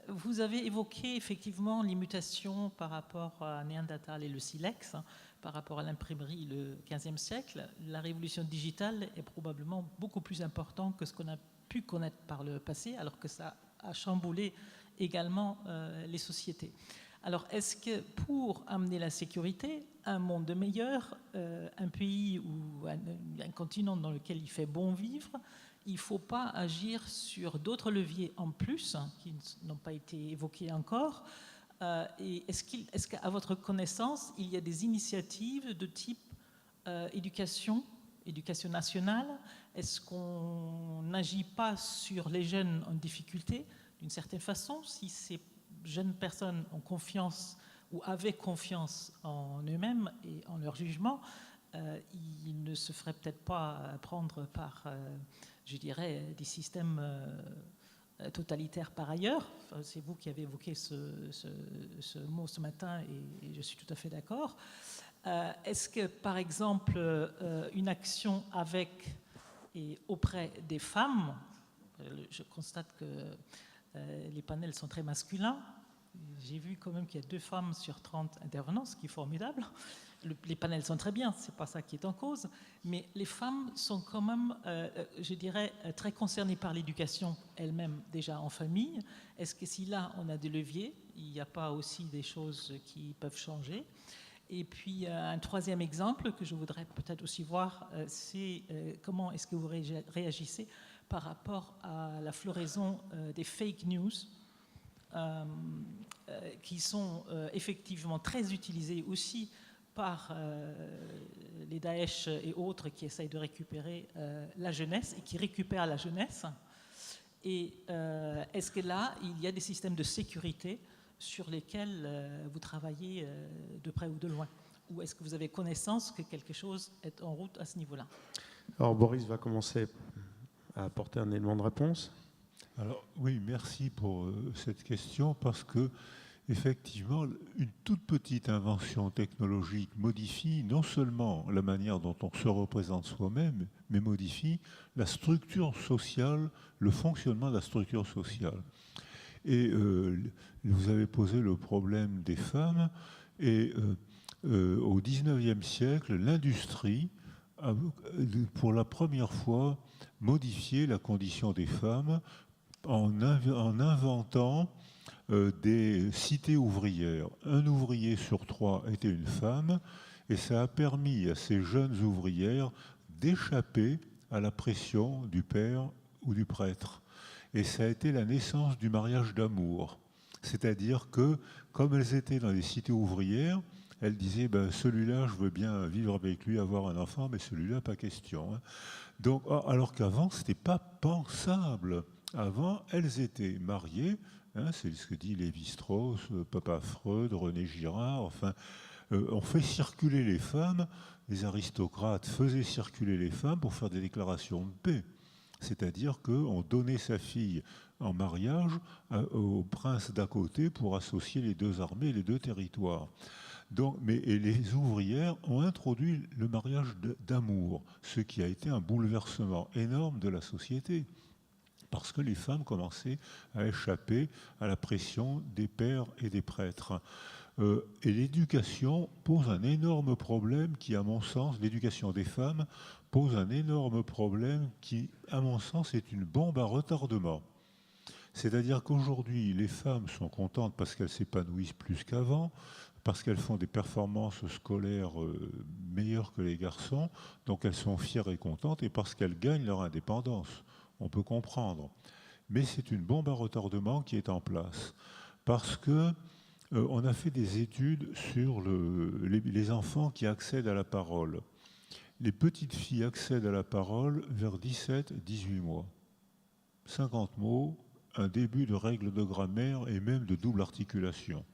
Vous avez évoqué effectivement les mutations par rapport à Néandertal et le silex, par rapport à l'imprimerie le XVe siècle. La révolution digitale est probablement beaucoup plus importante que ce qu'on a pu connaître par le passé, alors que ça a chamboulé également les sociétés. Alors, est-ce que pour amener la sécurité, un monde meilleur, un pays ou un continent dans lequel il fait bon vivre, il ne faut pas agir sur d'autres leviers en plus, qui n'ont pas été évoqués encore. Et est-ce qu'à votre connaissance, il y a des initiatives de type éducation nationale? Est-ce qu'on n'agit pas sur les jeunes en difficulté d'une certaine façon? Si ces jeunes personnes ont confiance ou avaient confiance en eux-mêmes et en leur jugement, ils ne se feraient peut-être pas prendre par... je dirais, des systèmes totalitaires par ailleurs. Enfin, c'est vous qui avez évoqué ce mot ce matin et je suis tout à fait d'accord. Est-ce que, par exemple, une action avec et auprès des femmes, je constate que les panels sont très masculins. J'ai vu quand même qu'il y a 2 femmes sur 30 intervenants, ce qui est formidable. Les panels sont très bien, c'est pas ça qui est en cause, mais les femmes sont quand même, je dirais, très concernées par l'éducation elle-même déjà en famille. Est-ce que si là on a des leviers, il n'y a pas aussi des choses qui peuvent changer? Et puis un 3e exemple que je voudrais peut-être aussi voir, c'est comment est-ce que vous réagissez par rapport à la floraison des fake news qui sont effectivement très utilisées aussi par les Daesh et autres qui essayent de récupérer la jeunesse et qui récupèrent la jeunesse. Et est-ce que là, il y a des systèmes de sécurité sur lesquels vous travaillez de près ou de loin? Ou est-ce que vous avez connaissance que quelque chose est en route à ce niveau-là? Alors Boris va commencer à apporter un élément de réponse. Alors oui, merci pour cette question parce que effectivement, une toute petite invention technologique modifie non seulement la manière dont on se représente soi-même, mais modifie la structure sociale, le fonctionnement de la structure sociale. Et vous avez posé le problème des femmes, et au XIXe siècle, l'industrie a, pour la première fois, modifié la condition des femmes en inventant des cités ouvrières. Un ouvrier sur 3 était une femme, et ça a permis à ces jeunes ouvrières d'échapper à la pression du père ou du prêtre. Et ça a été la naissance du mariage d'amour. C'est-à-dire que, comme elles étaient dans les cités ouvrières, elles disaient celui-là, je veux bien vivre avec lui, avoir un enfant, mais celui-là, pas question. Hein. Donc, alors qu'avant, ce n'était pas pensable. Avant, elles étaient mariées, hein, c'est ce que dit Lévi-Strauss, Papa Freud, René Girard, enfin, on fait circuler les femmes, les aristocrates faisaient circuler les femmes pour faire des déclarations de paix. C'est-à-dire qu'on donnait sa fille en mariage au prince d'à côté pour associer les deux armées, les deux territoires. Donc, et les ouvrières ont introduit le mariage d'amour, ce qui a été un bouleversement énorme de la société, parce que les femmes commençaient à échapper à la pression des pères et des prêtres. Et l'éducation pose un énorme problème qui, à mon sens, l'éducation des femmes pose un énorme problème qui, à mon sens, est une bombe à retardement. C'est-à-dire qu'aujourd'hui, les femmes sont contentes parce qu'elles s'épanouissent plus qu'avant, parce qu'elles font des performances scolaires meilleures que les garçons, donc elles sont fières et contentes, et parce qu'elles gagnent leur indépendance. On peut comprendre. Mais c'est une bombe à retardement qui est en place. Parce que on a fait des études sur les enfants qui accèdent à la parole. Les petites filles accèdent à la parole vers 17-18 mois. 50 mots, un début de règles de grammaire et même de double articulation.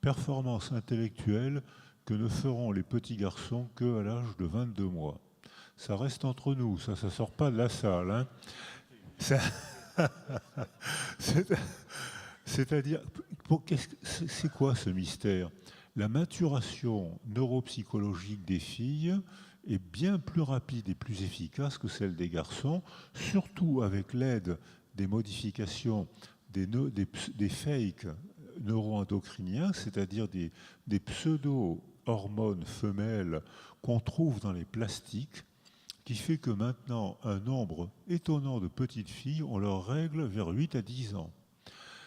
Performance intellectuelle que ne feront les petits garçons qu'à l'âge de 22 mois. Ça reste entre nous, ça ne sort pas de la salle. Hein. C'est-à-dire, c'est quoi ce mystère? La maturation neuropsychologique des filles est bien plus rapide et plus efficace que celle des garçons, surtout avec l'aide des modifications des fakes neuroendocriniens, c'est-à-dire des pseudo-hormones femelles qu'on trouve dans les plastiques, qui fait que maintenant, un nombre étonnant de petites filles ont leurs règles vers 8 à 10 ans.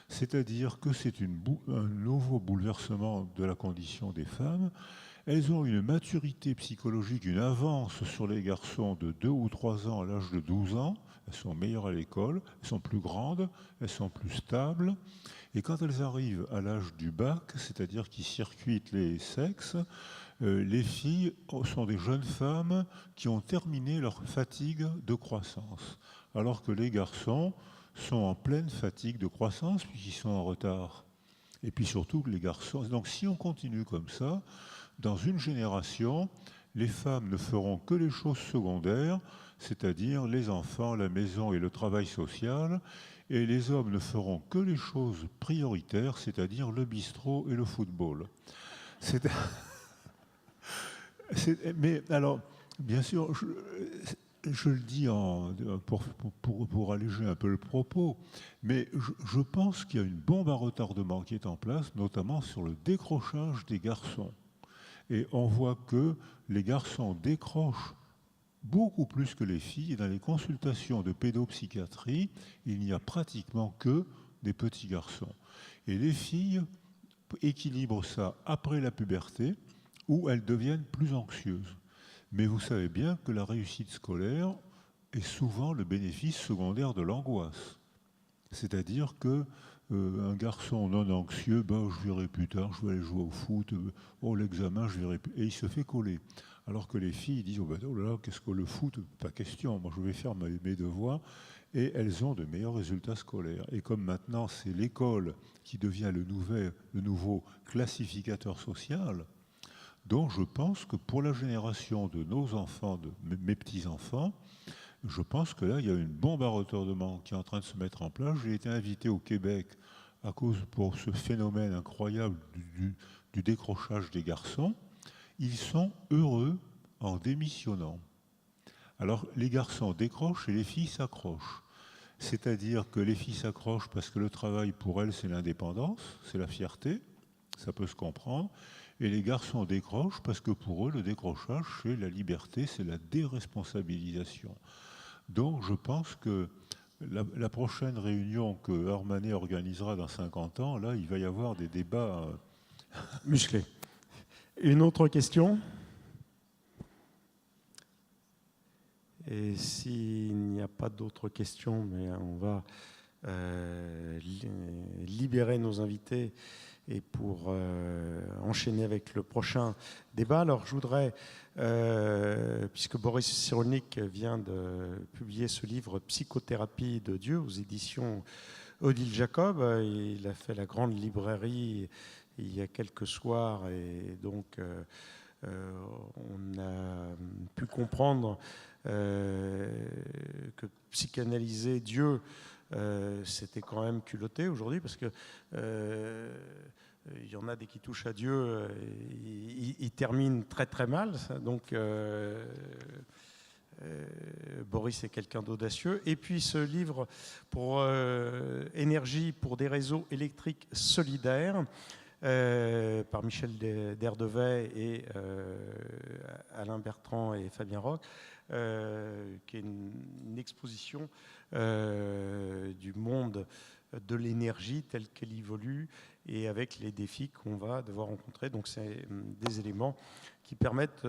C'est-à-dire que c'est un nouveau bouleversement de la condition des femmes. Elles ont une maturité psychologique, une avance sur les garçons de 2 ou 3 ans à l'âge de 12 ans. Elles sont meilleures à l'école, elles sont plus grandes, elles sont plus stables. Et quand elles arrivent à l'âge du bac, c'est-à-dire qu'ils circuitent les sexes, les filles sont des jeunes femmes qui ont terminé leur fatigue de croissance, alors que les garçons sont en pleine fatigue de croissance puisqu'ils sont en retard. Et puis surtout les garçons. Donc si on continue comme ça, dans une génération, les femmes ne feront que les choses secondaires, c'est-à-dire les enfants, la maison et le travail social, et les hommes ne feront que les choses prioritaires, c'est-à-dire le bistrot et le football. Mais alors, bien sûr, je le dis pour alléger un peu le propos, mais je pense qu'il y a une bombe à retardement qui est en place, notamment sur le décrochage des garçons. Et on voit que les garçons décrochent beaucoup plus que les filles. Et dans les consultations de pédopsychiatrie, il n'y a pratiquement que des petits garçons. Et les filles équilibrent ça après la puberté, où elles deviennent plus anxieuses. Mais vous savez bien que la réussite scolaire est souvent le bénéfice secondaire de l'angoisse. C'est-à-dire que un garçon non anxieux, je verrai plus tard, je vais aller jouer au foot, l'examen, je verrai plus. Et il se fait coller. Alors que les filles disent, oh là là, qu'est-ce que le foot? Pas question, moi je vais faire mes devoirs. Et elles ont de meilleurs résultats scolaires. Et comme maintenant c'est l'école qui devient le nouveau classificateur social, donc je pense que pour la génération de nos enfants, de mes petits-enfants, je pense que là, il y a une bombe à retardement qui est en train de se mettre en place. J'ai été invité au Québec pour ce phénomène incroyable du décrochage des garçons. Ils sont heureux en démissionnant. Alors, les garçons décrochent et les filles s'accrochent. C'est-à-dire que les filles s'accrochent parce que le travail, pour elles, c'est l'indépendance, c'est la fierté, ça peut se comprendre. Et les garçons décrochent parce que pour eux, le décrochage, c'est la liberté, c'est la déresponsabilisation. Donc je pense que la prochaine réunion que Hermanet organisera dans 50 ans, là, il va y avoir des débats musclés. Une autre question? Et s'il n'y a pas d'autres questions, mais on va libérer nos invités et pour enchaîner avec le prochain débat. Alors je voudrais, puisque Boris Cyrulnik vient de publier ce livre « Psychothérapie de Dieu » aux éditions Odile Jacob, il a fait la grande librairie il y a quelques soirs et donc on a pu comprendre que psychanalyser Dieu, c'était quand même culotté aujourd'hui parce que il y en a des qui touchent à Dieu, ils terminent très très mal. Donc Boris est quelqu'un d'audacieux. Et puis ce livre pour énergie pour des réseaux électriques solidaires par Michel Derdevey et Alain Bertrand et Fabien Roch, qui est une exposition du monde de l'énergie telle qu'elle évolue et avec les défis qu'on va devoir rencontrer. Donc c'est des éléments qui permettent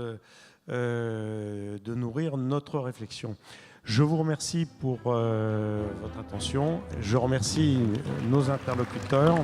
de nourrir notre réflexion. Je vous remercie pour votre attention. Je remercie nos interlocuteurs.